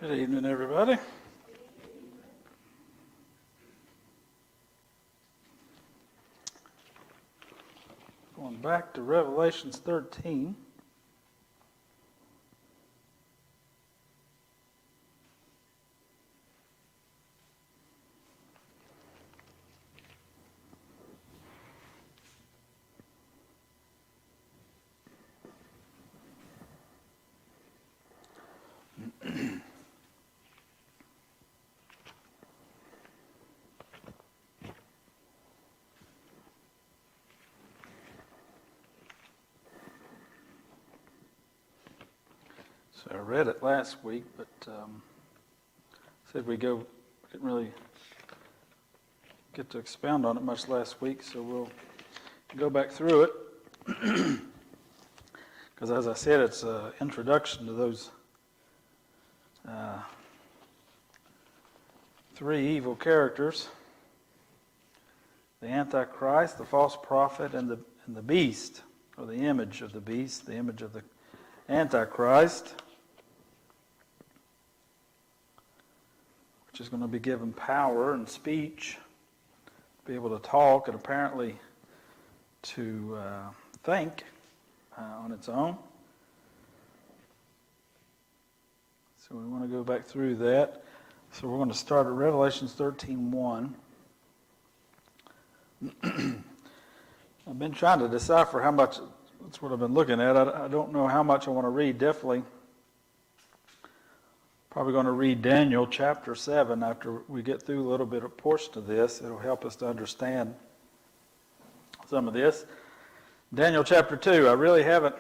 Good evening, everybody. Going back to Revelations 13. So I read it last week, but said didn't really get to expound on it much last week, so we'll go back through it. Because as I said, it's an introduction to those three evil characters: the Antichrist, the false prophet, and the beast, or the image of the beast, the image of the Antichrist, which is going to be given power and speech, be able to talk, and apparently to think on its own. So we want to go back through that. So we're going to start at Revelations 13:1. I've been trying to decipher how much. That's what I've been looking at. I don't know how much I want to read. Definitely, probably going to read Daniel chapter 7 after we get through a little bit of portion of this. It'll help us to understand some of this. Daniel chapter 2. I really haven't.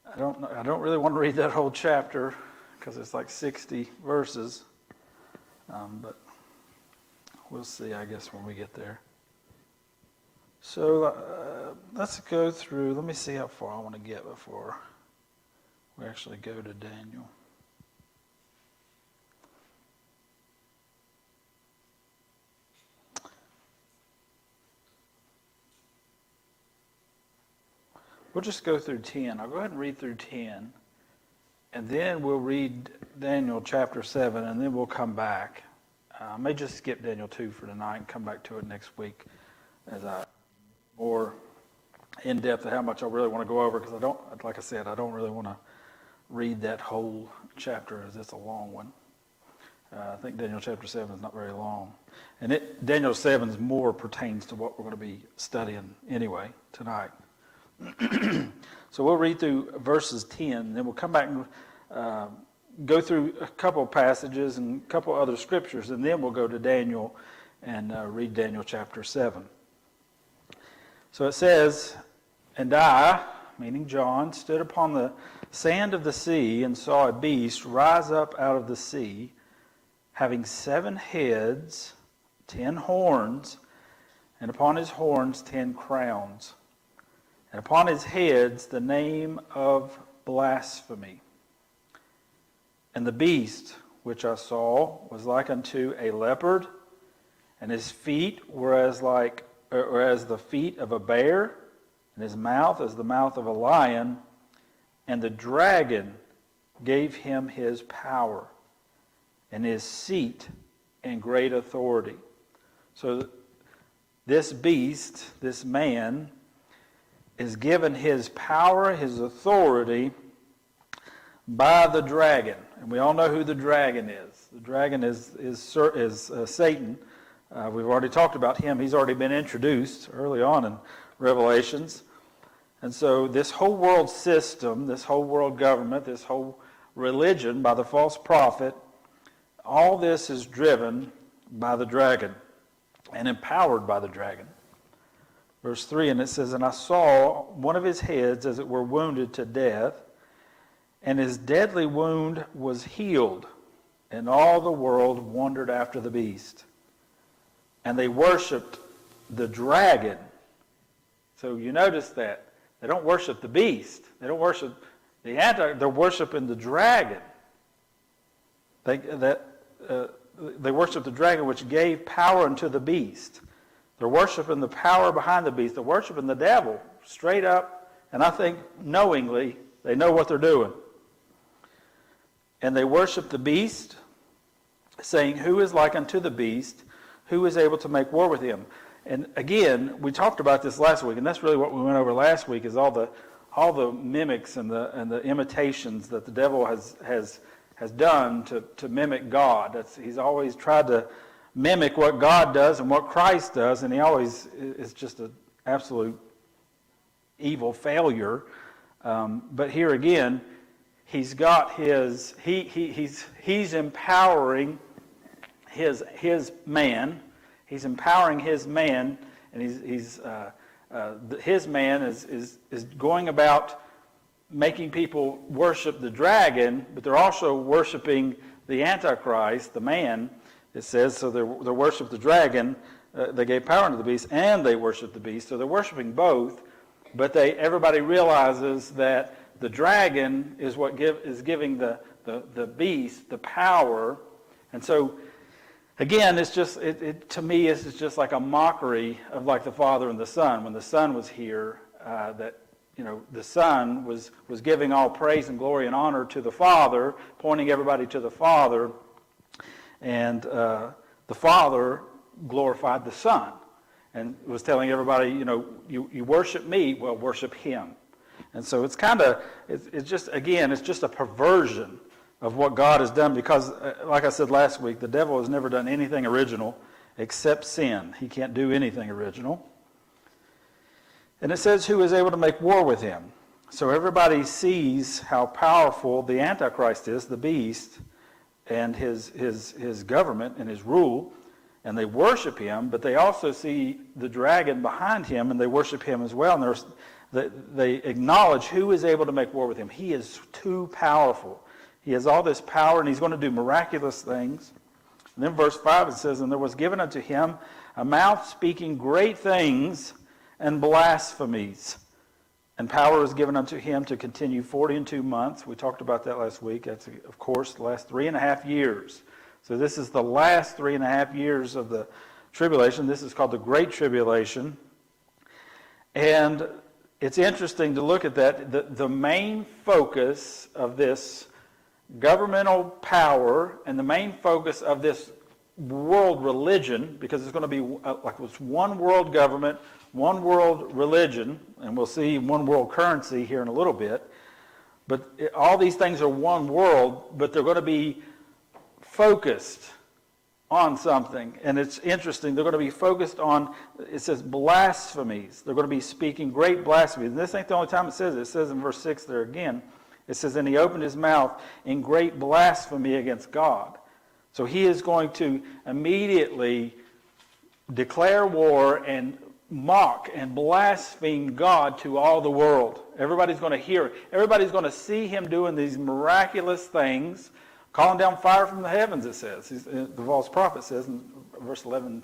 I don't really want to read that whole chapter because it's like 60 verses. But we'll see, I guess, when we get there. So let's go through. Let me see how far I want to get before we actually go to Daniel. We'll just go through 10. I'll go ahead and read through 10. And then we'll read Daniel chapter 7, and then we'll come back. I may just skip Daniel 2 for tonight and come back to it next week as I more in depth of how much I really want to go over, because like I said, I don't really want to read that whole chapter as it's a long one. I think Daniel chapter 7 is not very long. And Daniel 7 more pertains to what we're going to be studying anyway tonight. So we'll read through verses 10, and then we'll come back and go through a couple of passages and a couple other scriptures, and then we'll go to Daniel and read Daniel chapter 7. So it says, "And I," meaning John, "stood upon the sand of the sea and saw a beast rise up out of the sea, having 7 heads, 10 horns, and upon his horns 10 crowns, and upon his heads the name of blasphemy. And the beast which I saw was like unto a leopard, and his feet were as the feet of a bear, and his mouth as the mouth of a lion. And the dragon gave him his power, and his seat and great authority." So this beast, this man, is given his power, his authority by the dragon. And we all know who the dragon is. The dragon is Satan. We've already talked about him. He's already been introduced early on in Revelations. And so this whole world system, this whole world government, this whole religion by the false prophet, all this is driven by the dragon and empowered by the dragon. Verse 3, and it says, "And I saw one of his heads as it were wounded to death, and his deadly wound was healed, and all the world wondered after the beast. And they worshipped the dragon." So you notice that. They don't worship the beast. They don't worship the they're worshiping the dragon. They worship the dragon which gave power unto the beast. They're worshiping the power behind the beast. They're worshiping the devil straight up, and I think knowingly they know what they're doing. And they worship the beast, saying, "Who is like unto the beast? Who is able to make war with him?" And again, we talked about this last week, and that's really what we went over last week, is all the mimics and the imitations that the devil has done to mimic God. He's always tried to mimic what God does and what Christ does, and he always is just an absolute evil failure. But here again, he's got he's empowering his man. He's empowering his man, and his man is going about making people worship the dragon, but they're also worshiping the Antichrist, the man. It says, so they worship the dragon. They gave power unto the beast, and they worship the beast. So they're worshiping both, but everybody realizes that the dragon is what is giving the beast the power. And so, again, it's just to me, it's just like a mockery of like the Father and the Son. When the Son was here, the Son was giving all praise and glory and honor to the Father, pointing everybody to the Father, and the Father glorified the Son and was telling everybody, you worship me, well, worship him. And so it's just a perversion of what God has done, because, like I said last week, the devil has never done anything original except sin. He can't do anything original. And it says, who is able to make war with him? So everybody sees how powerful the Antichrist is, the beast, and his government and his rule, and they worship him, but they also see the dragon behind him, and they worship him as well. And they acknowledge who is able to make war with him. He is too powerful. He has all this power, and he's going to do miraculous things. And then verse 5, it says, and there was given unto him a mouth speaking great things and blasphemies. And power was given unto him to continue 42 months. We talked about that last week. That's, of course, the last 3.5 years. So this is the last 3.5 years of the tribulation. This is called the Great Tribulation. And it's interesting to look at that. The main focus of this governmental power and the main focus of this world religion, because it's going to be like this one world government, one world religion, and we'll see one world currency here in a little bit. But all these things are one world, but they're going to be focused on something. And it's interesting, they're going to be focused on, it says blasphemies. They're going to be speaking great blasphemies. And this ain't the only time it says it. It says in verse 6 there again, it says, and he opened his mouth in great blasphemy against God. So he is going to immediately declare war and mock and blaspheme God to all the world. Everybody's going to hear it. Everybody's going to see him doing these miraculous things, calling down fire from the heavens, it says. The false prophet says in verse 11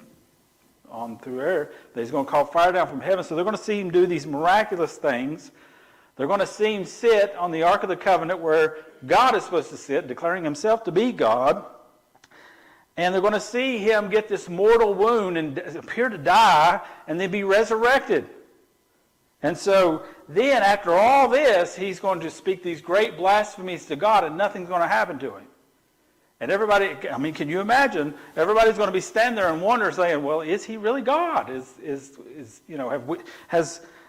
on through there, that he's going to call fire down from heaven. So they're going to see him do these miraculous things. They're going to see him sit on the Ark of the Covenant where God is supposed to sit, declaring himself to be God. And they're going to see him get this mortal wound and appear to die and then be resurrected. And so then after all this, he's going to speak these great blasphemies to God and nothing's going to happen to him. And everybody, I mean, can you imagine? Everybody's going to be standing there and wonder, saying, well, is he really God?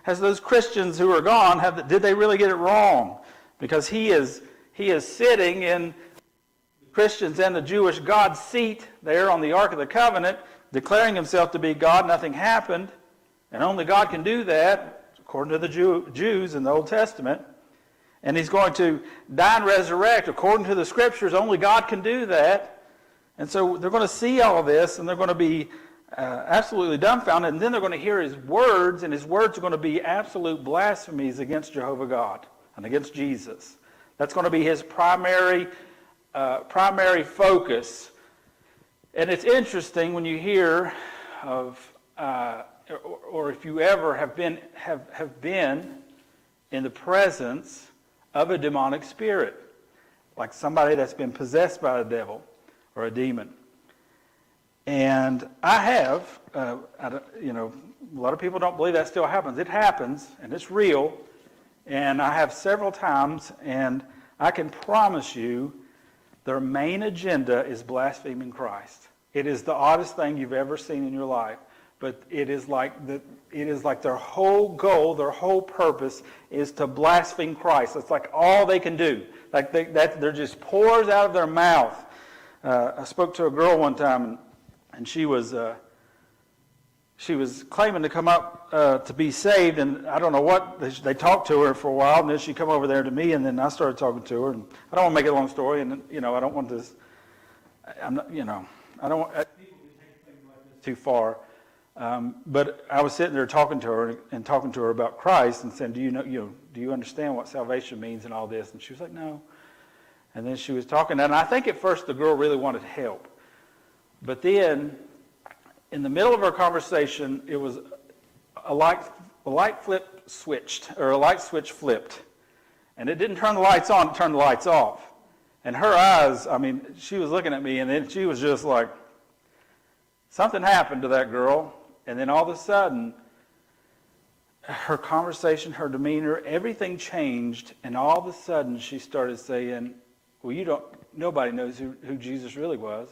Has those Christians who are gone, did they really get it wrong? Because he is sitting in Christians and the Jewish God's seat there on the Ark of the Covenant, declaring himself to be God. Nothing happened, and only God can do that, according to the Jews in the Old Testament. And he's going to die and resurrect. According to the Scriptures, only God can do that. And so they're going to see all of this, and they're going to be absolutely dumbfounded, and then they're going to hear his words, and his words are going to be absolute blasphemies against Jehovah God and against Jesus. That's going to be his primary focus. And it's interesting when you hear of, or if you ever have been in the presence of a demonic spirit, like somebody that's been possessed by a devil or a demon. And I have, a lot of people don't believe that still happens. It happens, and it's real. And I have several times, and I can promise you Their main agenda is blaspheming Christ. It is the oddest thing you've ever seen in your life, but it is like their whole goal, their whole purpose is to blaspheme Christ. It's like all they can do. Like they're just pours out of their mouth. I spoke to a girl one time, and she was claiming to come up to be saved, and I don't know what, they talked to her for a while, and then she come over there to me, and then I started talking to her, and I don't want to make it a long story, and I don't want this, I don't want people to take things like this too far, but I was sitting there talking to her about Christ, and saying, do you understand what salvation means and all this? And she was like, no. And then she was talking, and I think at first the girl really wanted help, but then in the middle of our conversation, it was a light switch flipped. And it didn't turn the lights on, it turned the lights off. And her eyes, she was looking at me, and then she was just like, something happened to that girl. And then all of a sudden, her conversation, her demeanor, everything changed. And all of a sudden, she started saying, well, nobody knows who Jesus really was.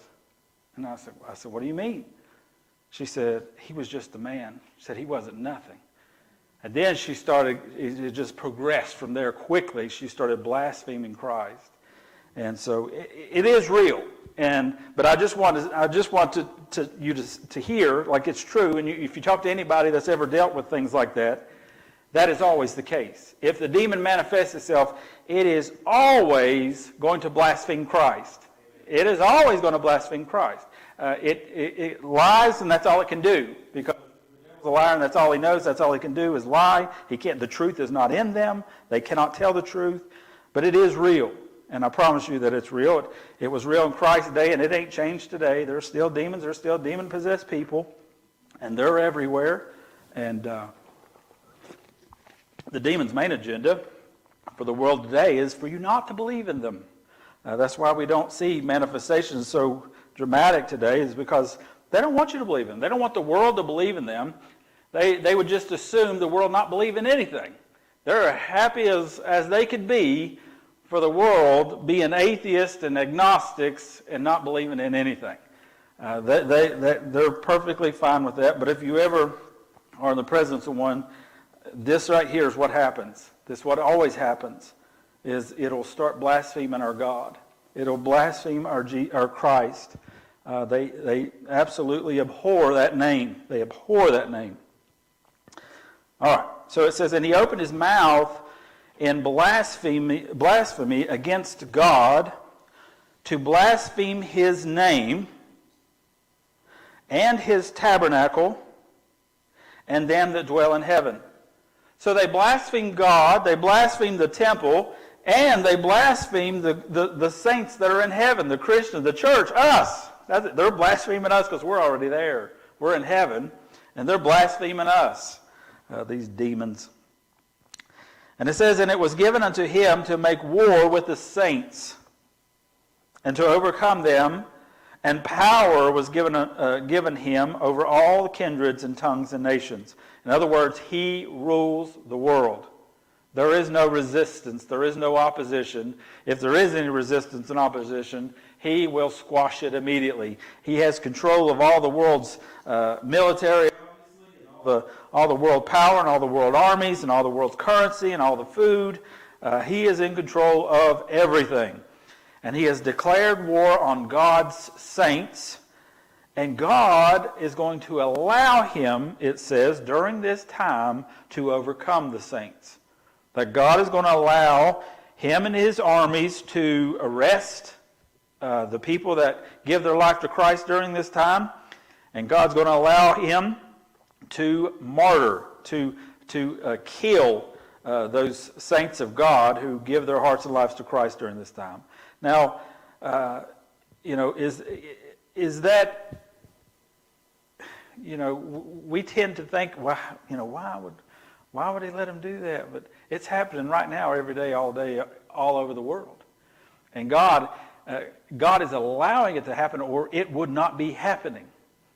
And I said, what do you mean? She said, he was just a man. She said, he wasn't nothing. And then it just progressed from there quickly. She started blaspheming Christ. And so it is real. But I just want you to hear, like it's true, and if you talk to anybody that's ever dealt with things like that, that is always the case. If the demon manifests itself, it is always going to blaspheme Christ. It is always going to blaspheme Christ. It lies, and that's all it can do. Because the devil's a liar, and that's all he knows. That's all he can do is lie. The truth is not in them. They cannot tell the truth. But it is real, and I promise you that it's real. It was real in Christ's day, and it ain't changed today. There's still demons. There's still demon-possessed people, and they're everywhere. And the demon's main agenda for the world today is for you not to believe in them. That's why we don't see manifestations so dramatic today, is because they don't want you to believe in them. They don't want the world to believe in them. They would just assume the world not believe in anything. They're happy as they could be for the world being atheists and agnostics and not believing in anything. They're perfectly fine with that. But if you ever are in the presence of one, this right here is what happens. This is what always happens, is it'll start blaspheming our God. It'll blaspheme our Christ. They absolutely abhor that name. They abhor that name. All right. So it says, and he opened his mouth in blasphemy against God, to blaspheme his name and his tabernacle and them that dwell in heaven. So they blaspheme God, they blaspheme the temple, and they blaspheme the saints that are in heaven, the Christians, the church, us. They're blaspheming us because we're already there. We're in heaven, and they're blaspheming us, these demons. And it says, and it was given unto him to make war with the saints and to overcome them, and power was given him over all kindreds and tongues and nations. In other words, he rules the world. There is no resistance. There is no opposition. If there is any resistance and opposition, he will squash it immediately. He has control of all the world's military, all the world power and all the world armies and all the world's currency and all the food. He is in control of everything. And he has declared war on God's saints. And God is going to allow him, it says, during this time to overcome the saints. That God is going to allow him and his armies to arrest the people that give their life to Christ during this time. And God's going to allow him to martyr, to kill those saints of God who give their hearts and lives to Christ during this time. Now, is that, we tend to think, why would he let him do that? But it's happening right now, every day, all day, all over the world. And God is allowing it to happen, or it would not be happening.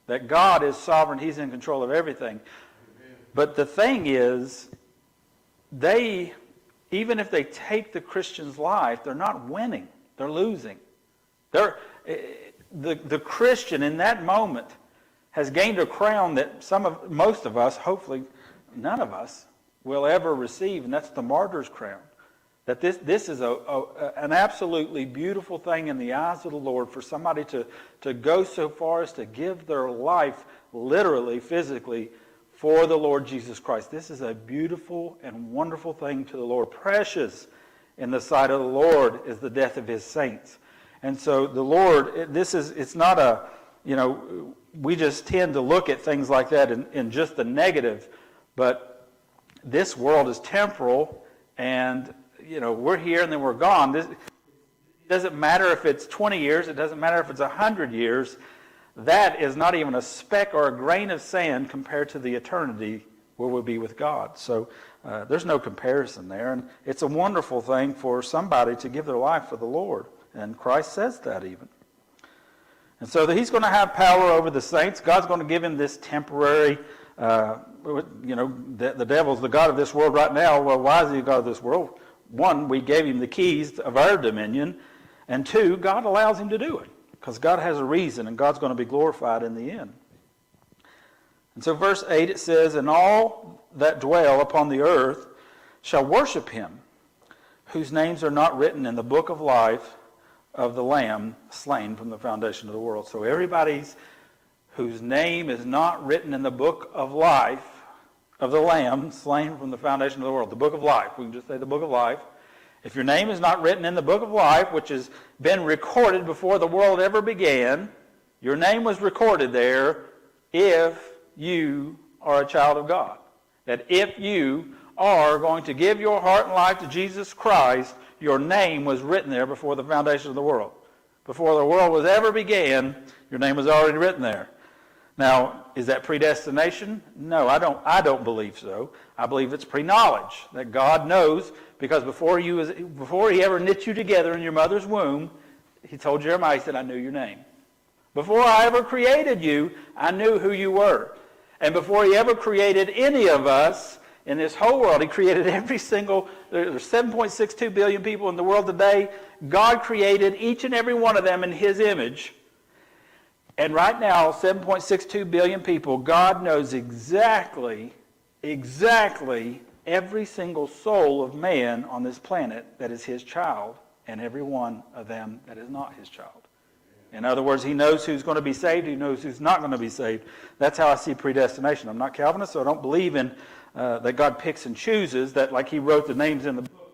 That God is sovereign, he's in control of everything. Amen. But the thing is, even if they take the Christian's life, they're not winning, they're losing. The Christian in that moment has gained a crown that most of us, hopefully none of us, will ever receive, and that's the martyr's crown. That this is an absolutely beautiful thing in the eyes of the Lord for somebody to go so far as to give their life literally, physically, for the Lord Jesus Christ. This is a beautiful and wonderful thing to the Lord. Precious in the sight of the Lord is the death of his saints. And so the Lord, it's not we just tend to look at things like that in just the negative, but this world is temporal, and we're here and then we're gone. It doesn't matter if it's 20 years, it doesn't matter if it's 100 years. That is not even a speck or a grain of sand compared to the eternity where we'll be with God. So there's no comparison there, and it's a wonderful thing for somebody to give their life for the Lord. And Christ says that even. And so that he's going to have power over the saints. God's going to give him this temporary, the devil's the god of this world right now. Well, why is he the god of this world? One, we gave him the keys of our dominion. And two, God allows him to do it. Because God has a reason, and God's going to be glorified in the end. And so verse 8, it says, "And all that dwell upon the earth shall worship him, whose names are not written in the book of life of the Lamb slain from the foundation of the world." So everybody's whose name is not written in the book of life of the Lamb slain from the foundation of the world. The book of life. We can just say the book of life. If your name is not written in the book of life, which has been recorded before the world ever began, your name was recorded there if you are a child of God. That if you are going to give your heart and life to Jesus Christ, your name was written there before the foundation of the world. Before the world was ever began, your name was already written there. Now, is that predestination? No, I don't believe so. I believe it's pre-knowledge, that God knows, because before he ever knit you together in your mother's womb, he told Jeremiah, he said, "I knew your name." Before I ever created you, I knew who you were. And before he ever created any of us in this whole world, he created every single, there's 7.62 billion people in the world today. God created each and every one of them in his image. And right now, 7.62 billion people, God knows exactly every single soul of man on this planet that is his child, and every one of them that is not his child. In other words, he knows who's going to be saved, he knows who's not going to be saved. That's how I see predestination. I'm not Calvinist, so I don't believe in that God picks and chooses, that like he wrote the names in the book,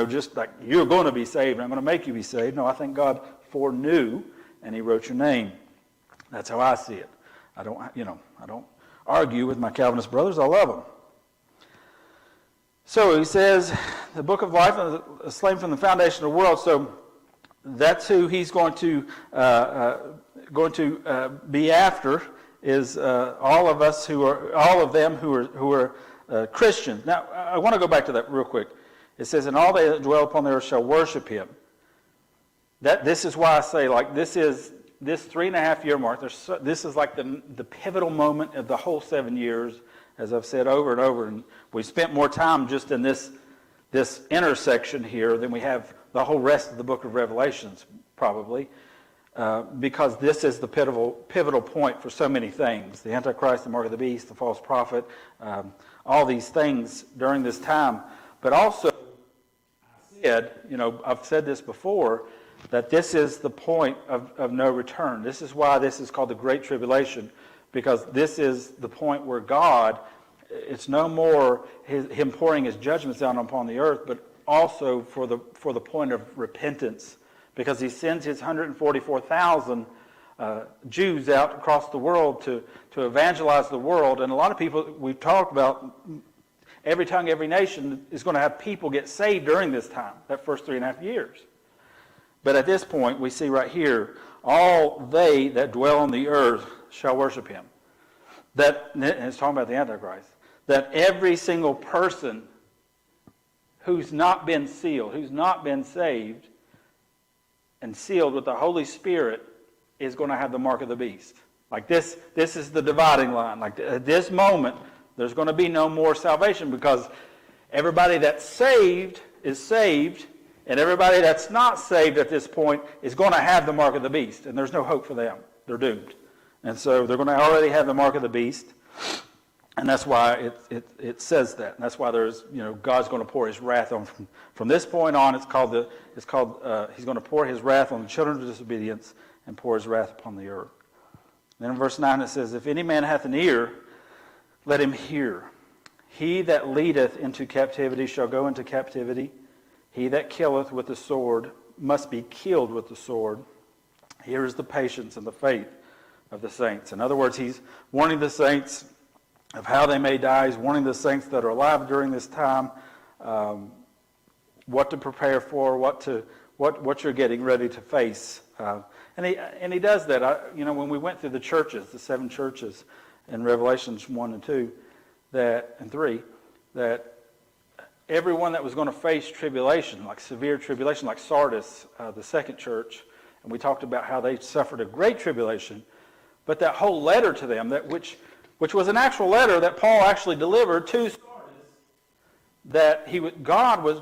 just like you're going to be saved, and I'm going to make you be saved. No, I think God foreknew, and he wrote your name. That's how I see it. I don't argue with my Calvinist brothers. I love them. So he says, the book of life, slain from the foundation of the world. So that's who he's going to be after, is all of them who are Christians. Now, I want to go back to that real quick. It says, "And all they that dwell upon the earth shall worship him." This is why I say, this 3.5-year mark, this is like the pivotal moment of the whole 7 years, as I've said over and over. And we spent more time just in this intersection here than we have the whole rest of the book of Revelations, probably, because this is the pivotal point for so many things. The Antichrist, the mark of the beast, the false prophet, all these things during this time. But also, I've said this before, that this is the point of no return. This is why this is called the Great Tribulation, because this is the point where God, it's no more him pouring his judgments down upon the earth, but also for the point of repentance, because he sends his 144,000 Jews out across the world to evangelize the world. And a lot of people, we've talked about, every tongue, every nation is going to have people get saved during this time, that first 3.5 years. But at this point, we see right here, all they that dwell on the earth shall worship him. And it's talking about the Antichrist. That every single person who's not been sealed, who's not been saved and sealed with the Holy Spirit, is going to have the mark of the beast. Like this is the dividing line. Like at this moment, there's going to be no more salvation, because everybody that's saved is saved, And everybody that's not saved at this point is going to have the mark of the beast. And there's no hope for them. They're doomed. And so they're going to already have the mark of the beast. And that's why it says that. And that's why there's, God's going to pour his wrath on from this point on. He's going to pour his wrath on the children of disobedience and pour his wrath upon the earth. Then in verse 9 it says, if any man hath an ear, let him hear. He that leadeth into captivity shall go into captivity. He that killeth with the sword must be killed with the sword. Here is the patience and the faith of the saints. In other words, he's warning the saints of how they may die. He's warning the saints that are alive during this time what to prepare for, what you're getting ready to face. And he does that. When we went through the churches, the 7 churches in Revelations 1 and 2, and 3, that everyone that was going to face tribulation, like severe tribulation, like Sardis, the second church, and we talked about how they suffered a great tribulation, but that whole letter to them, which was an actual letter that Paul actually delivered to Sardis, that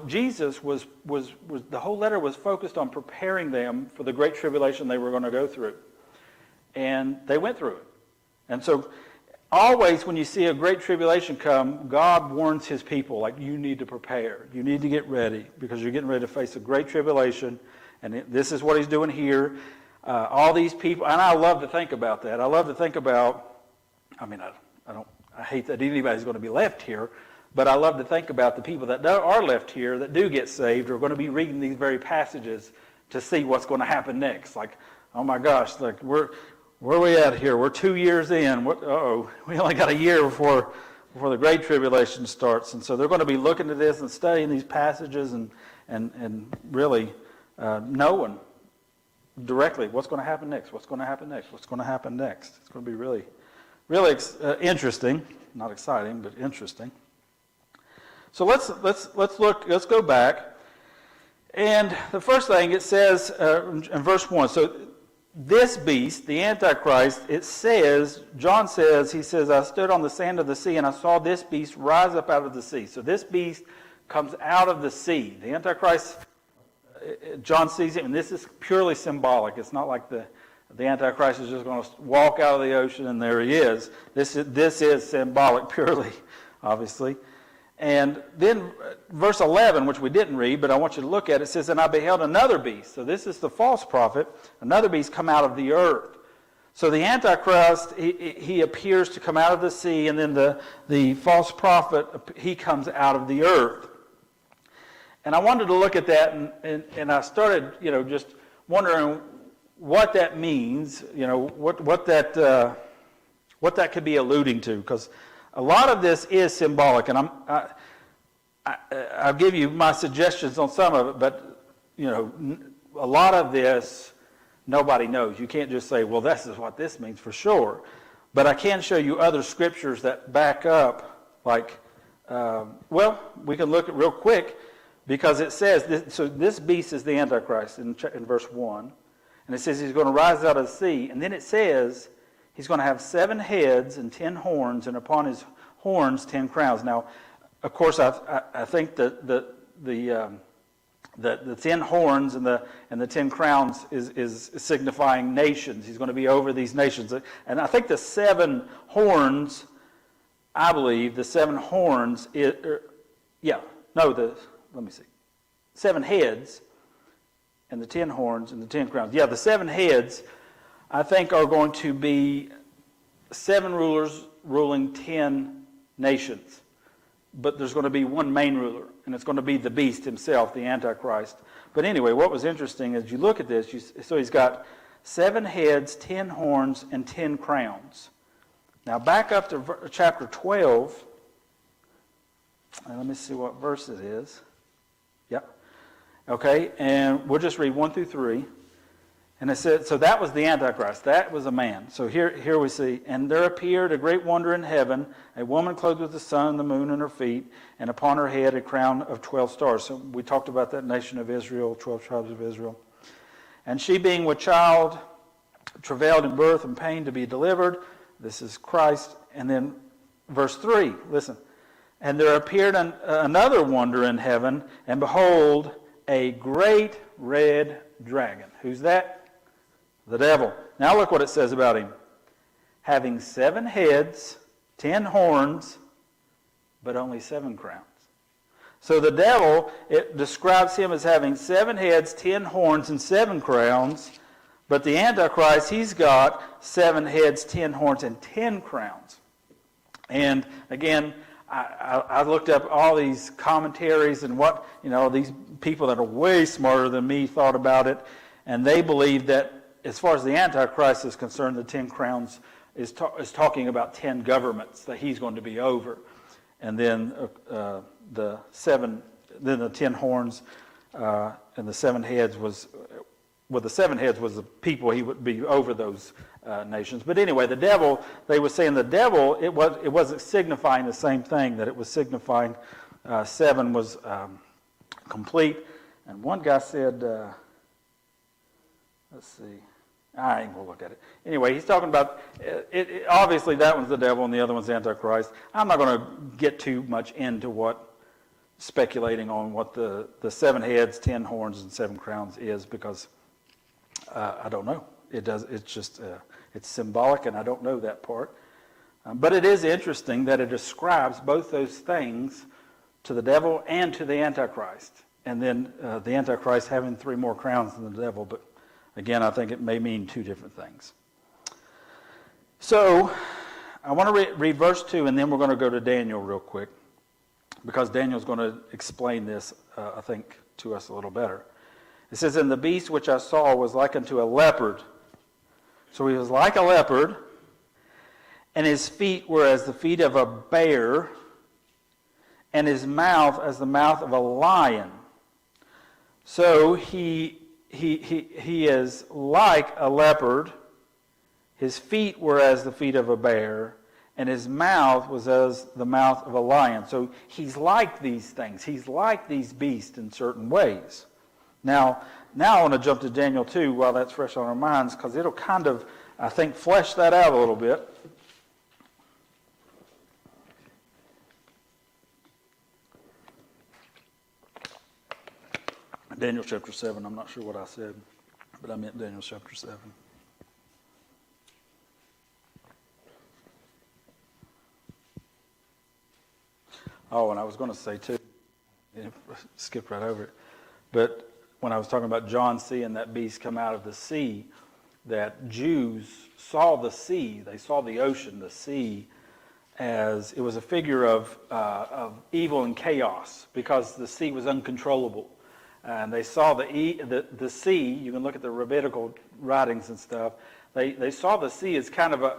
Jesus was the whole letter was focused on preparing them for the great tribulation they were going to go through. And they went through it. And so always when you see a great tribulation come, God warns his people, like, you need to prepare. You need to get ready because you're getting ready to face a great tribulation. And this is what he's doing here. All these people, and I love to think about that. I love to think about, I hate that anybody's going to be left here, but I love to think about the people that are left here that do get saved are going to be reading these very passages to see what's going to happen next. Like, oh my gosh, like where are we at here? We're 2 years in. We only got a year before the Great Tribulation starts. And so they're going to be looking at this and studying these passages and really knowing directly what's going to happen next, what's going to happen next, what's going to happen next. It's going to be really, really interesting. Not exciting, but interesting. So let's go back. And the first thing it says in verse 1, so this beast, the Antichrist, John says, he says, I stood on the sand of the sea and I saw this beast rise up out of the sea. So this beast comes out of the sea. The Antichrist, John sees it, and this is purely symbolic. It's not like the Antichrist is just going to walk out of the ocean and there he is. This is symbolic purely, obviously. And then verse 11, which we didn't read, but I want you to look at it, says, and I beheld another beast. So this is the false prophet. Another beast come out of the earth. So the Antichrist, he appears to come out of the sea, and then the false prophet, he comes out of the earth. And I wanted to look at that, and I started, just wondering what that means, what that could be alluding to, because a lot of this is symbolic, and I'll give you my suggestions on some of it, but a lot of this nobody knows. You can't just say, well, this is what this means for sure. But I can show you other scriptures that back up, like, we can look at real quick, because it says, so this beast is the Antichrist in verse 1, and it says he's going to rise out of the sea, and then it says he's going to have 7 heads and 10 horns, and upon his horns 10 crowns. Now, of course, I think that the 10 horns and the 10 crowns is signifying nations. He's going to be over these nations, and I think the 7 horns. I believe the 7 horns. Let me see. 7 heads, and the 10 horns and the 10 crowns. Yeah, the 7 heads, I think, are going to be 7 rulers ruling 10 nations. But there's going to be one main ruler, and it's going to be the beast himself, the Antichrist. But anyway, what was interesting is you look at this, so he's got 7 heads, 10 horns, and 10 crowns. Now back up to chapter 12, and let me see what verse it is. Yep. Okay, and we'll just read 1 through 3. And it said, so that was the Antichrist. That was a man. So here we see, and there appeared a great wonder in heaven, a woman clothed with the sun and the moon in her feet, and upon her head a crown of 12 stars. So we talked about that nation of Israel, 12 tribes of Israel. And she being with child, travailed in birth and pain to be delivered. This is Christ. And then verse 3, listen. And there appeared another wonder in heaven, and behold, a great red dragon. Who's that? The devil. Now look what it says about him. Having 7 heads, 10 horns, but only 7 crowns. So the devil, it describes him as having 7 heads, 10 horns, and 7 crowns. But the Antichrist, he's got 7 heads, 10 horns, and 10 crowns. And again, I looked up all these commentaries and what, these people that are way smarter than me thought about it. And they believe that as far as the Antichrist is concerned, the 10 crowns is talking about 10 governments that he's going to be over. And then the 10 horns and the 7 heads was, the 7 heads was the people he would be over those nations. But anyway, the devil, they were saying the devil, it wasn't signifying the same thing, that it was signifying 7 was complete. And one guy said, let's see, I ain't going to look at it. Anyway, he's talking about, obviously that one's the devil and the other one's the Antichrist. I'm not going to get too much into speculating on what the 7 heads, 10 horns, and 7 crowns is, because I don't know. It's just, it's symbolic, and I don't know that part. But it is interesting that it describes both those things to the devil and to the Antichrist. And then the Antichrist having 3 more crowns than the devil, but again, I think it may mean 2 different things. So, I want to read verse 2, and then we're going to go to Daniel real quick, because Daniel's going to explain this, I think, to us a little better. It says, "And the beast which I saw was like unto a leopard." So he was like a leopard, and his feet were as the feet of a bear, and his mouth as the mouth of a lion. So he is like a leopard, his feet were as the feet of a bear, and his mouth was as the mouth of a lion. So he's like these things. He's like these beasts in certain ways. Now I want to jump to Daniel 2 while that's fresh on our minds, because it'll kind of, I think, flesh that out a little bit. Daniel chapter 7, I'm not sure what I said, but I meant Daniel chapter 7. Oh, and I was going to say too, skip right over it, but when I was talking about John seeing that beast come out of the sea, that Jews saw the sea, they saw the ocean, the sea, as it was a figure of evil and chaos, because the sea was uncontrollable. And they saw the sea, you can look at the rabbinical writings and stuff, they saw the sea as kind of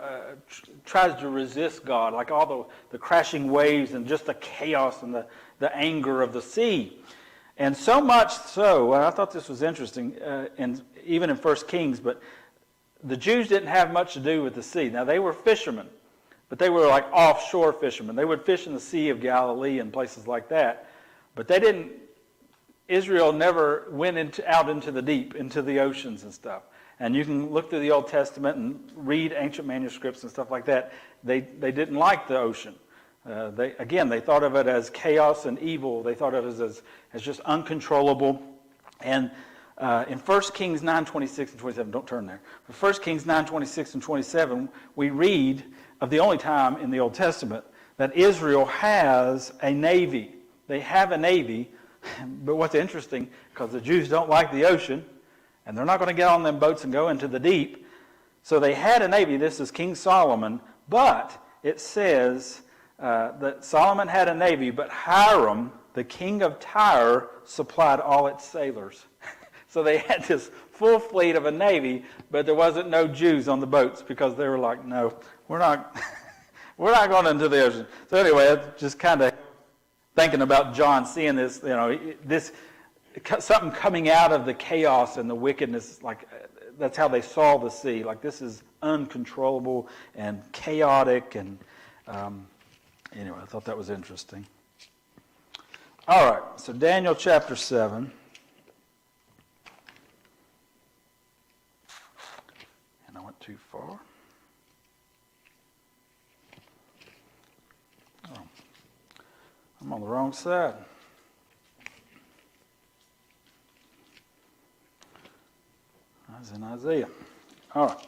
tries to resist God, like all the crashing waves and just the chaos and the anger of the sea. And so much so, and I thought this was interesting, and even in 1 Kings, but the Jews didn't have much to do with the sea. Now, they were fishermen, but they were like offshore fishermen. They would fish in the Sea of Galilee and places like that, but they didn't. Israel never went out into the deep, into the oceans and stuff. And you can look through the Old Testament and read ancient manuscripts and stuff like that. They didn't like the ocean. They thought of it as chaos and evil. They thought of it as just uncontrollable. And in 1 Kings 9:26 and 27, don't turn there. But 1 Kings 9:26 and 27, we read of the only time in the Old Testament that Israel has a navy. They have a navy. But what's interesting, because the Jews don't like the ocean, and they're not going to get on them boats and go into the deep. So they had a navy. This is King Solomon. But it says that Solomon had a navy, but Hiram, the king of Tyre, supplied all its sailors. So they had this full fleet of a navy, but there wasn't no Jews on the boats, because they were like, no, we're not going into the ocean. So anyway, it's just kind of thinking about John seeing this, this something coming out of the chaos and the wickedness, like that's how they saw the sea. Like, this is uncontrollable and chaotic, and anyway, I thought that was interesting. All right, so Daniel chapter 7. And I went too far. I'm on the wrong side. is in Isaiah. All right.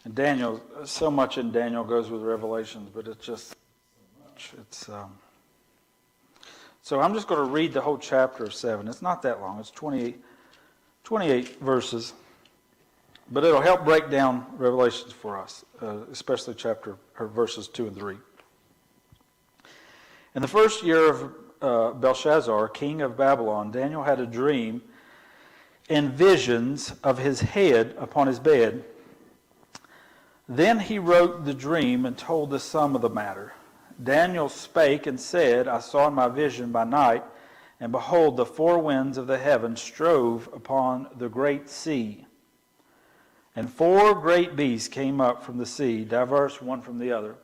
And Daniel, so much in Daniel goes with Revelations, but it's just so much. So I'm just going to read the whole chapter of 7. It's not that long. It's 28 verses. But it'll help break down Revelations for us, especially verses 2 and 3. In the first year of Belshazzar, king of Babylon, Daniel had a dream and visions of his head upon his bed. Then he wrote the dream and told the sum of the matter. Daniel spake and said, I saw in my vision by night, and behold, the four winds of the heaven strove upon the great sea. And four great beasts came up from the sea, diverse one from the other.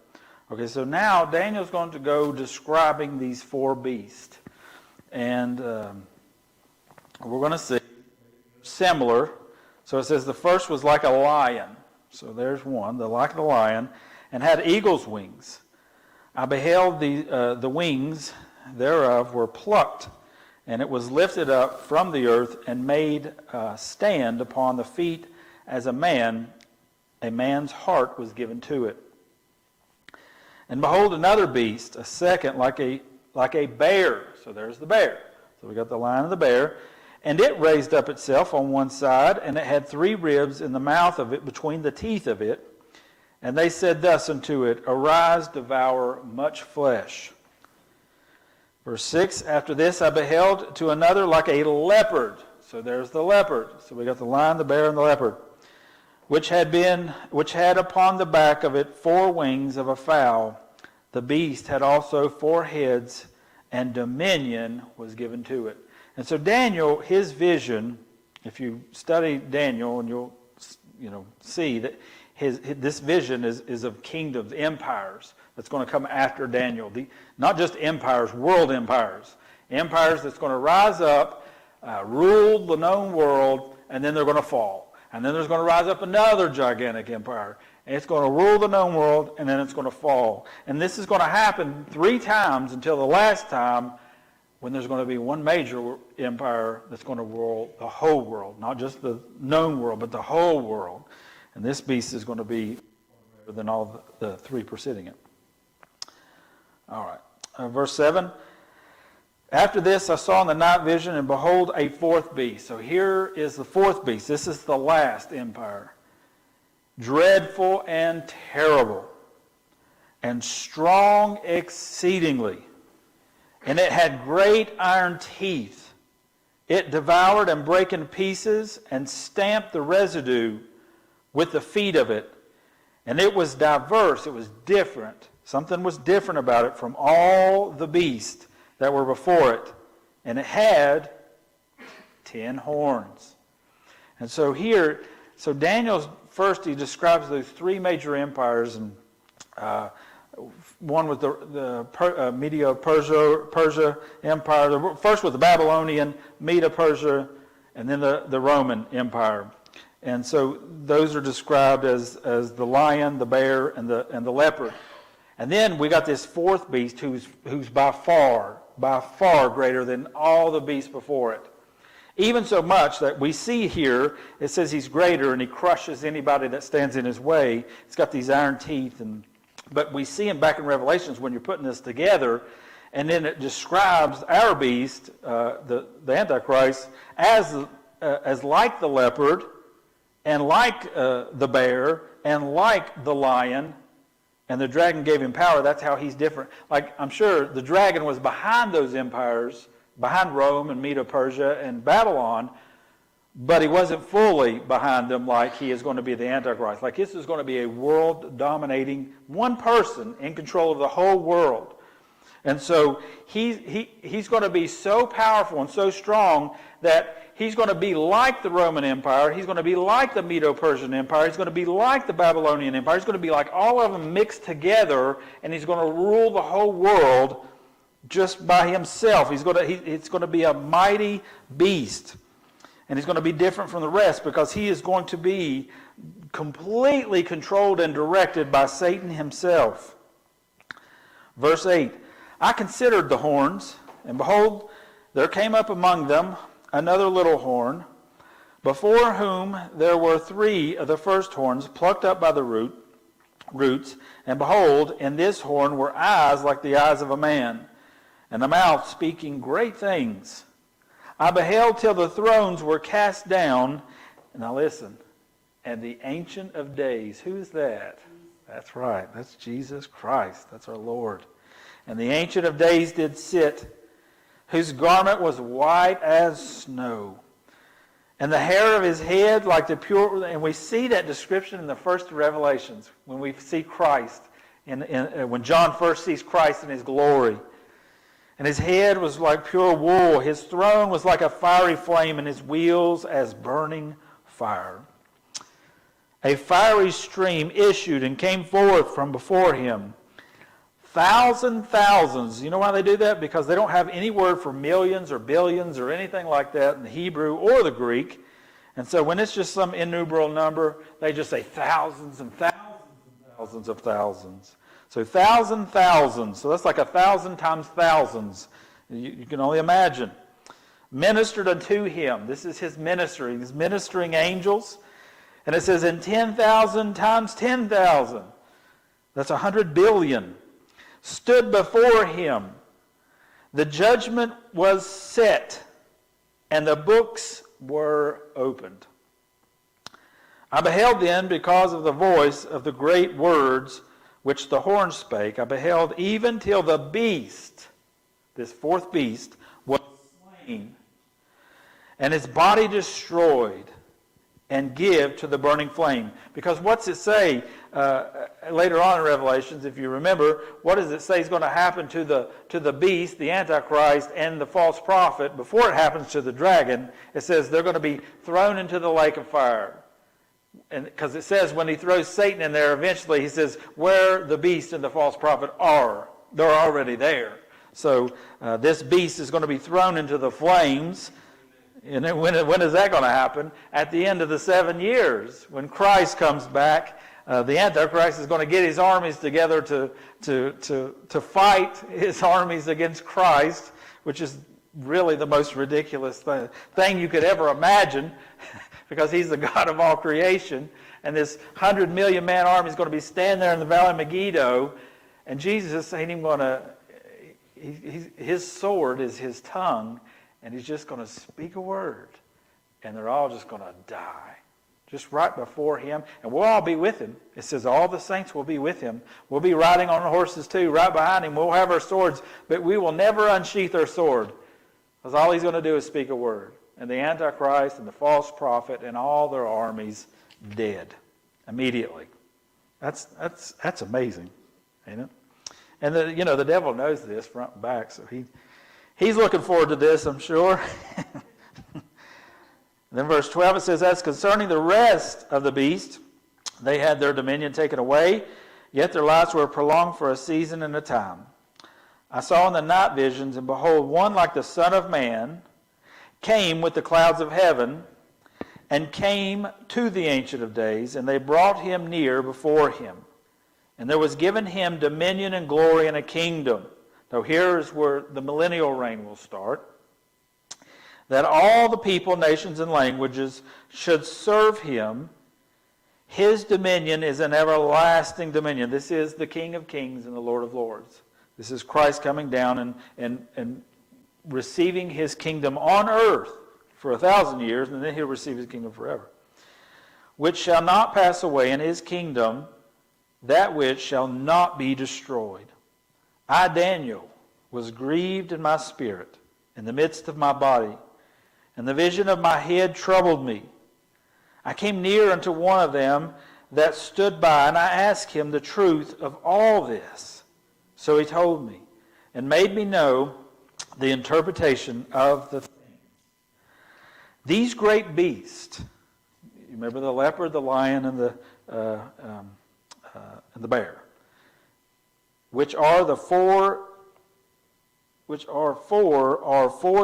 Okay, so now Daniel's going to go describing these four beasts. And we're going to see similar. So it says the first was like a lion. So there's one, like a lion, and had eagle's wings. I beheld the wings thereof were plucked, and it was lifted up from the earth and made stand upon the feet as a man's heart was given to it. And behold, another beast, a second like a bear. So there's the bear. So we got the lion and the bear. And it raised up itself on one side, and it had 3 ribs in the mouth of it, between the teeth of it. And they said thus unto it, Arise, devour much flesh. Verse 6, After this I beheld to another like a leopard. So there's the leopard. So we got the lion, the bear, and the leopard. Which had upon the back of it 4 wings of a fowl. The beast had also 4 heads, and dominion was given to it. And so Daniel, his vision, if you study Daniel, and you'll see that this vision is of kingdoms, empires that's going to come after Daniel. Not just empires, world empires. Empires that's going to rise up, rule the known world, and then they're going to fall. And then there's going to rise up another gigantic empire. And it's going to rule the known world, and then it's going to fall. And this is going to happen 3 times until the last time, when there's going to be one major empire that's going to rule the whole world. Not just the known world, but the whole world. And this beast is going to be better than all the 3 preceding it. All right. Verse 7. After this I saw in the night vision, and behold, a 4th beast. So here is the 4th beast. This is the last empire. Dreadful and terrible, and strong exceedingly. And it had great iron teeth. It devoured and brake in pieces, and stamped the residue with the feet of it. And it was diverse, it was different. Something was different about it from all the beasts that were before it. And it had 10 horns. And so here, Daniel's first, he describes those 3 major empires, and one was the Medo-Persia Empire. First was the Babylonian, Medo-Persia, and then the Roman Empire. And so those are described as the lion, the bear, and the leopard. And then we got this 4th beast who's by far greater than all the beasts before it. Even so much that we see here, it says he's greater and he crushes anybody that stands in his way. He's got these iron teeth. But we see him back in Revelations when you're putting this together, and then it describes our beast, the Antichrist, as like the leopard, and like the bear, and like the lion, and the dragon gave him power. That's how he's different. Like, I'm sure the dragon was behind those empires, behind Rome and Medo-Persia and Babylon, but he wasn't fully behind them like he is going to be the Antichrist. Like, this is going to be a world-dominating, one person in control of the whole world. And so he's going to be so powerful and so strong that he's going to be like the Roman Empire. He's going to be like the Medo-Persian Empire. He's going to be like the Babylonian Empire. He's going to be like all of them mixed together, and he's going to rule the whole world just by himself. It's going to be a mighty beast. And he's going to be different from the rest because he is going to be completely controlled and directed by Satan himself. Verse 8, I considered the horns, and behold, there came up among them another little horn, before whom there were 3 of the first horns plucked up by the roots, and behold, in this horn were eyes like the eyes of a man, and a mouth speaking great things. I beheld till the thrones were cast down, and now listen, and the Ancient of Days, who's that? That's right, that's Jesus Christ, that's our Lord. And the Ancient of Days did sit, whose garment was white as snow, and the hair of his head like the pure, and we see that description in the first Revelations, when we see Christ, when John first sees Christ in his glory. And his head was like pure wool, his throne was like a fiery flame, and his wheels as burning fire. A fiery stream issued and came forth from before him. Thousands. You know why they do that? Because they don't have any word for millions or billions or anything like that in the Hebrew or the Greek. And so when it's just some innumerable number, they just say thousands and thousands and thousands of thousands. So thousands. So that's like 1,000 times thousands. You can only imagine. Ministered unto him. This is his ministry. His ministering angels. And it says, in 10,000 times 10,000. That's 100 billion. Stood before him. The judgment was set, and the books were opened. I beheld then, because of the voice of the great words which the horn spake, I beheld even till the beast, this fourth beast, was slain, and his body destroyed, and give to the burning flame. Because what's it say later on in Revelations, if you remember, what does it say is going to happen to the beast, the Antichrist, and the false prophet before it happens to the dragon? It says they're going to be thrown into the lake of fire. And because it says when he throws Satan in there, eventually he says where the beast and the false prophet are. They're already there. So this beast is going to be thrown into the flames. And then when is that going to happen? At the end of the 7 years, when Christ comes back, the Antichrist is going to get his armies together to fight his armies against Christ, which is really the most ridiculous thing you could ever imagine, because he's the God of all creation. And this 100 million man army is going to be standing there in the Valley of Megiddo, and Jesus ain't even going to. His sword is his tongue. And he's just going to speak a word. And they're all just going to die. Just right before him. And we'll all be with him. It says all the saints will be with him. We'll be riding on horses too, right behind him. We'll have our swords. But we will never unsheath our sword. Because all he's going to do is speak a word. And the Antichrist and the false prophet and all their armies dead. Immediately. That's amazing. Ain't it? And the devil knows this front and back. So He's looking forward to this, I'm sure. Then verse 12, it says, as concerning the rest of the beast, they had their dominion taken away, yet their lives were prolonged for a season and a time. I saw in the night visions, and behold, one like the Son of Man came with the clouds of heaven, and came to the Ancient of Days, and they brought him near before him. And there was given him dominion and glory and a kingdom. So here's where the millennial reign will start. That all the people, nations, and languages should serve him. His dominion is an everlasting dominion. This is the King of Kings and the Lord of Lords. This is Christ coming down and receiving his kingdom on earth for 1,000 years, and then he'll receive his kingdom forever. Which shall not pass away, in his kingdom, that which shall not be destroyed. I, Daniel, was grieved in my spirit, in the midst of my body, and the vision of my head troubled me. I came near unto one of them that stood by, and I asked him the truth of all this. So he told me, and made me know the interpretation of the thing. These great beasts, you remember the leopard, the lion, and the bear, which are four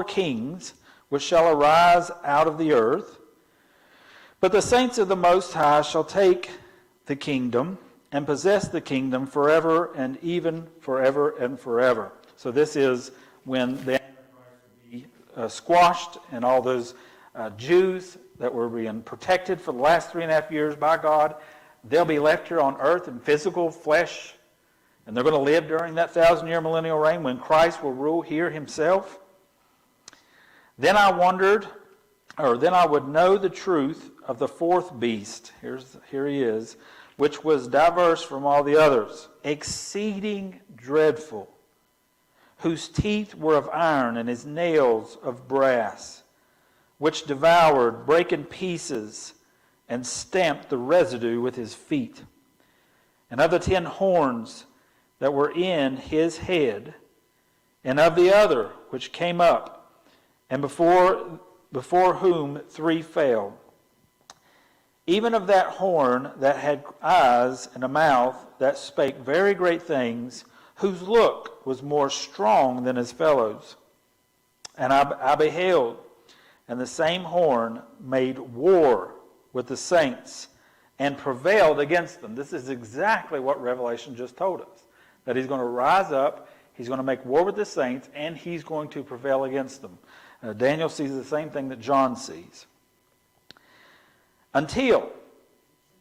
kings, which shall arise out of the earth. But the saints of the Most High shall take the kingdom and possess the kingdom forever and even forever and forever. So this is when the Antichrist will be squashed, and all those Jews that were being protected for the last 3.5 years by God. They'll be left here on earth in physical flesh, and they're going to live during that 1,000-year millennial reign when Christ will rule here himself. Then I would know the truth of the fourth beast. Here he is, which was diverse from all the others, exceeding dreadful, whose teeth were of iron and his nails of brass, which devoured, brake in pieces, and stamped the residue with his feet. And of the 10 horns that were in his head, and of the other which came up, and before whom 3 fell, even of that horn that had eyes and a mouth that spake very great things, whose look was more strong than his fellows. And I beheld, and the same horn made war with the saints and prevailed against them. This is exactly what Revelation just told us, that he's going to rise up, he's going to make war with the saints, and he's going to prevail against them. Daniel sees the same thing that John sees. Until.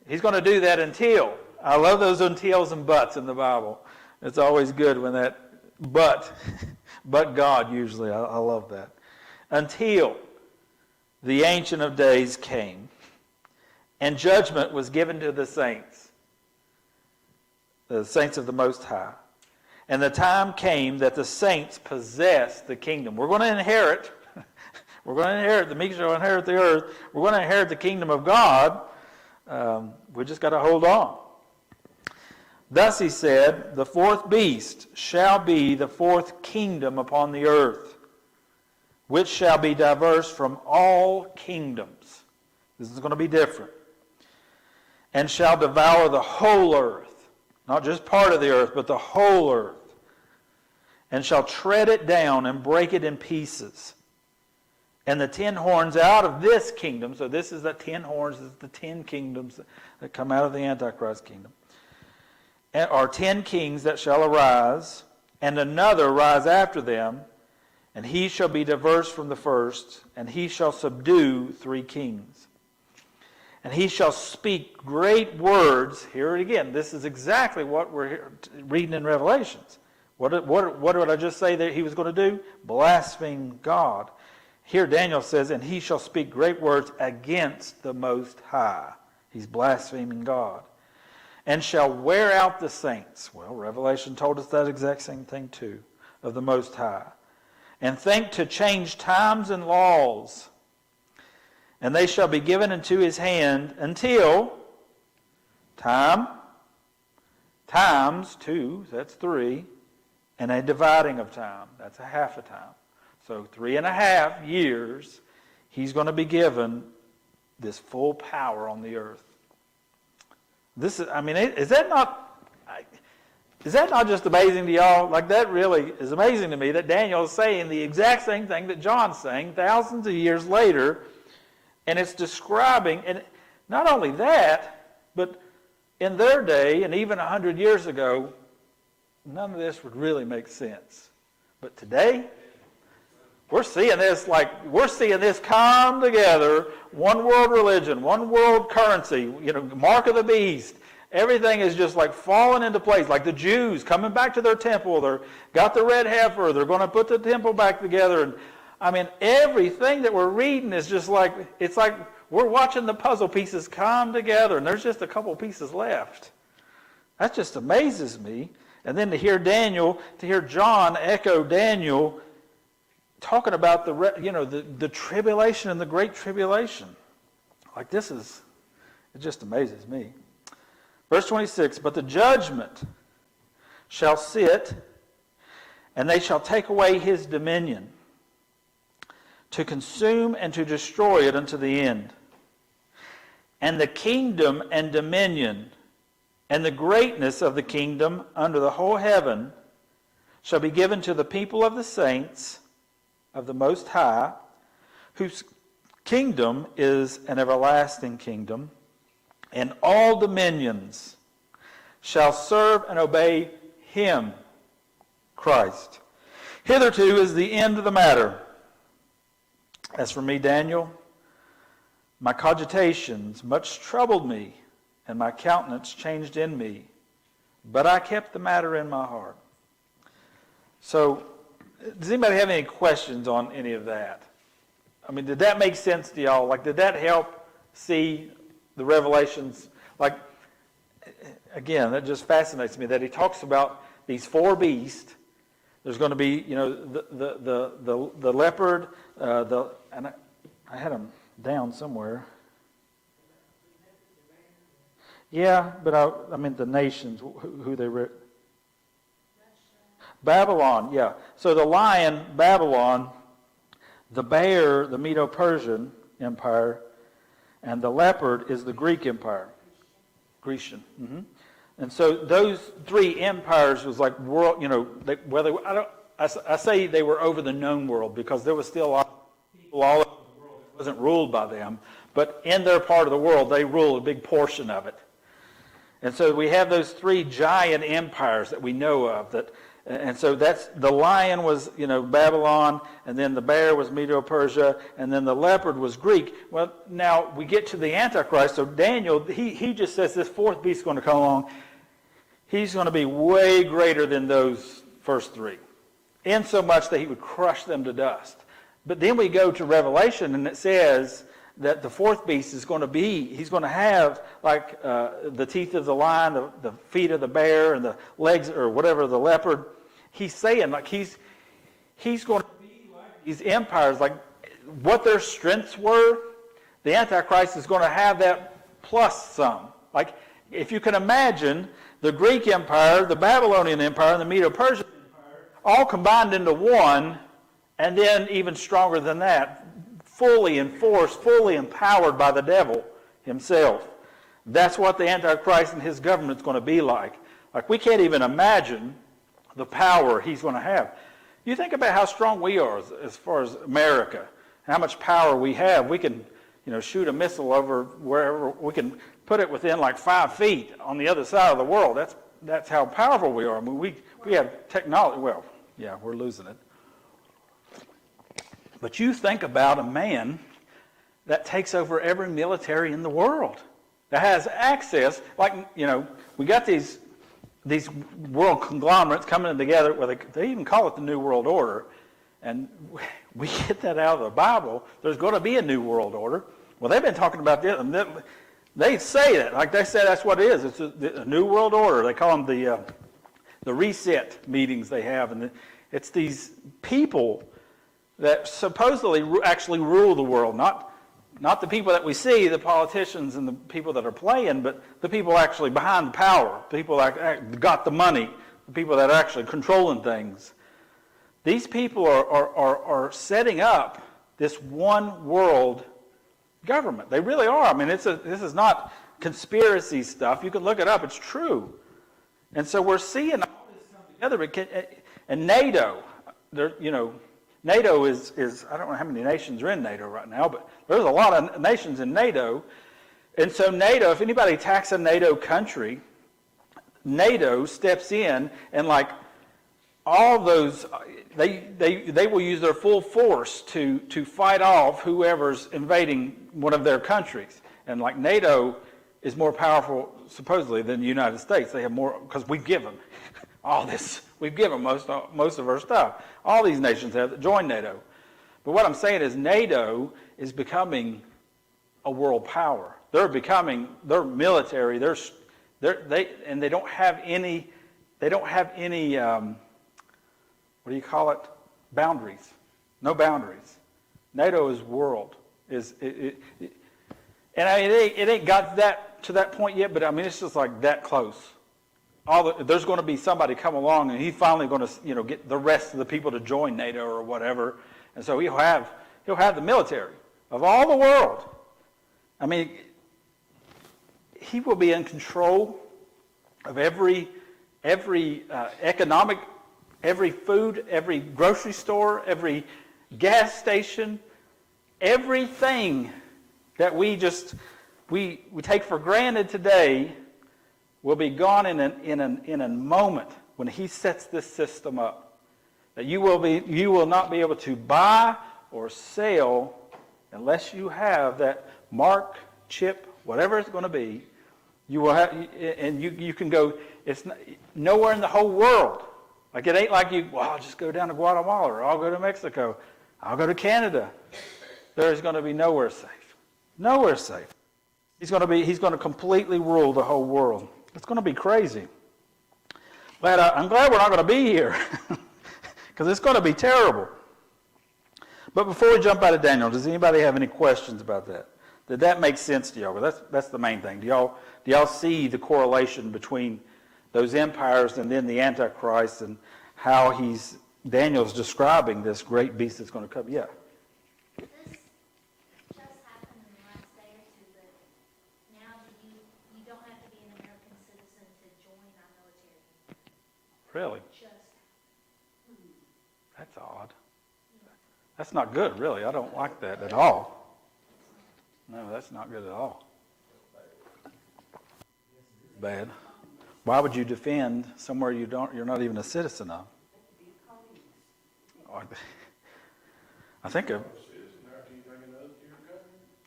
He's going to do that until. I love those untils and buts in the Bible. It's always good when that but God usually. I love that. Until the Ancient of Days came, and judgment was given to the saints of the Most High. And the time came that the saints possessed the kingdom. We're going to inherit. We're going to inherit. The meek shall inherit the earth. We're going to inherit the kingdom of God. We just got to hold on. Thus he said, the fourth beast shall be the fourth kingdom upon the earth, which shall be diverse from all kingdoms. This is going to be different. And shall devour the whole earth, not just part of the earth, but the whole earth, and shall tread it down and break it in pieces. And the 10 horns out of this kingdom, so this is the 10 horns, this is the 10 kingdoms that come out of the Antichrist kingdom, are 10 kings that shall arise, and another rise after them, and he shall be diverse from the first, and he shall subdue 3 kings. And he shall speak great words. Here it again. This is exactly what we're reading in Revelations. What did I just say that he was going to do? Blaspheme God. Here Daniel says, and he shall speak great words against the Most High. He's blaspheming God. And shall wear out the saints. Well, Revelation told us that exact same thing too, of the Most High. And think to change times and laws. And they shall be given into his hand until times 2, that's 3, and a dividing of time, that's a half a time. So 3.5 years, he's going to be given this full power on the earth. This is, is that not just amazing to y'all? Like, that really is amazing to me that Daniel is saying the exact same thing that John's saying thousands of years later. And it's describing, and not only that, but in their day, and even 100 years ago, none of this would really make sense. But today, we're seeing this come together, one world religion, one world currency, mark of the beast. Everything is just like falling into place, like the Jews coming back to their temple. They're got the red heifer. They're going to put the temple back together. And everything that we're reading is just like, it's like we're watching the puzzle pieces come together, and there's just a couple pieces left. That just amazes me. And then to hear John echo Daniel talking about the tribulation and the great tribulation. Like, it just amazes me. Verse 26, but the judgment shall sit, and they shall take away his dominion, to consume and to destroy it unto the end. And the kingdom and dominion and the greatness of the kingdom under the whole heaven shall be given to the people of the saints of the Most High, whose kingdom is an everlasting kingdom, and all dominions shall serve and obey him, Christ. Hitherto is the end of the matter. As for me, Daniel, My cogitations much troubled me, and my countenance changed in me, but I kept the matter in my heart. So, does anybody have any questions on any of that? I mean, did that make sense to y'all? Like, did that help see the revelations? Like, again, that just fascinates me that he talks about these four beasts. There's going to be, the leopard, and I had them down somewhere. Yeah, but I mean the nations, who they were. Babylon, yeah. So the lion, Babylon, the bear, the Medo-Persian Empire, and the leopard is the Greek Empire. Grecian. Mm-hmm. And so those three empires was like world, I say they were over the known world because there was still a lot of people all over the world that wasn't ruled by them. But in their part of the world, they ruled a big portion of it. And so we have those three giant empires that we know of. And so that's the lion was, Babylon, and then the bear was Medo-Persia, and then the leopard was Greek. Well, now we get to the Antichrist. So Daniel, he just says this fourth beast is going to come along. He's going to be way greater than those first three, in so much that he would crush them to dust. But then we go to Revelation, and it says that the fourth beast is going to he's going to have like the teeth of the lion, the feet of the bear, and the legs or whatever of the leopard. He's saying like he's going to be like these empires, like what their strengths were. The Antichrist is going to have that plus some. Like if you can imagine the Greek Empire, the Babylonian Empire, and the Medo-Persian Empire all combined into one, and then even stronger than that, fully enforced, fully empowered by the devil himself. That's what the Antichrist and his government is going to be like. Like we can't even imagine the power he's going to have. You think about how strong we are as far as America, how much power we have. We can, shoot a missile over wherever. We can put it within like 5 feet on the other side of the world. That's how powerful we are. I mean, we have technology. Well, yeah, we're losing it. But you think about a man that takes over every military in the world, that has access. Like, we got these world conglomerates coming together. Well, they even call it the New World Order. And we get that out of the Bible. There's going to be a New World Order. Well, they've been talking about this. They say that. Like they say that's what it is. It's a New World Order. They call them the reset meetings they have. And it's these people that supposedly actually rule the world. Not the people that we see, the politicians and the people that are playing, but the people actually behind the power, the people that got the money, the people that are actually controlling things. These people are setting up this one world government. They really are. I mean, this is not conspiracy stuff. You can look it up. It's true. And so we're seeing all this come together. And NATO, NATO is, I don't know how many nations are in NATO right now, but there's a lot of nations in NATO. And so NATO, if anybody attacks a NATO country, NATO steps in and like all those, they will use their full force to fight off whoever's invading one of their countries. And like NATO is more powerful supposedly than the United States. They have more, because we give them all this. We've given most of our stuff. All these nations have joined NATO. But what I'm saying is NATO is becoming a world power. They're military. They don't have any what do you call it? Boundaries. No boundaries. NATO is world. And I mean, it ain't got to that point yet, but I mean, it's just like that close. There's going to be somebody come along, and he's finally going to, get the rest of the people to join NATO or whatever, and so he'll have the military of all the world. I mean, he will be in control of every economic, every food, every grocery store, every gas station, everything that we take for granted today will be gone in a moment when he sets this system up. That you will not be able to buy or sell unless you have that mark, chip, whatever it's going to be, you will have, and you can go, it's nowhere in the whole world. Like, it ain't like I'll just go down to Guatemala, or I'll go to Mexico, I'll go to Canada. There's going to be nowhere safe. Nowhere safe. He's going to completely rule the whole world. It's going to be crazy. But I'm glad we're not going to be here, because it's going to be terrible. But before we jump out of Daniel, does anybody have any questions about that? Did that make sense to y'all? Well, that's the main thing. Do y'all see the correlation between those empires and then the Antichrist, and how Daniel's describing this great beast that's going to come? Yeah. This just happened in the last day or two, but now you don't have to be an American citizen to join our military. Really? Just. That's odd. That's not good, really. I don't like that at all. No, that's not good at all. Bad. Why would you defend somewhere you're not even a citizen of? I think of.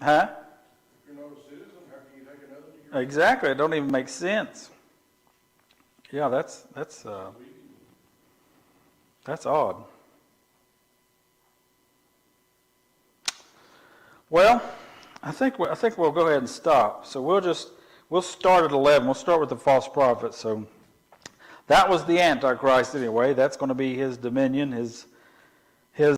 Huh? If you're not a citizen, how can you take another to your Exactly. It don't even make sense. Yeah, that's odd. Well, I think we'll go ahead and stop. So we'll start at 11. We'll start with the false prophet. So that was the Antichrist anyway. That's going to be his dominion, his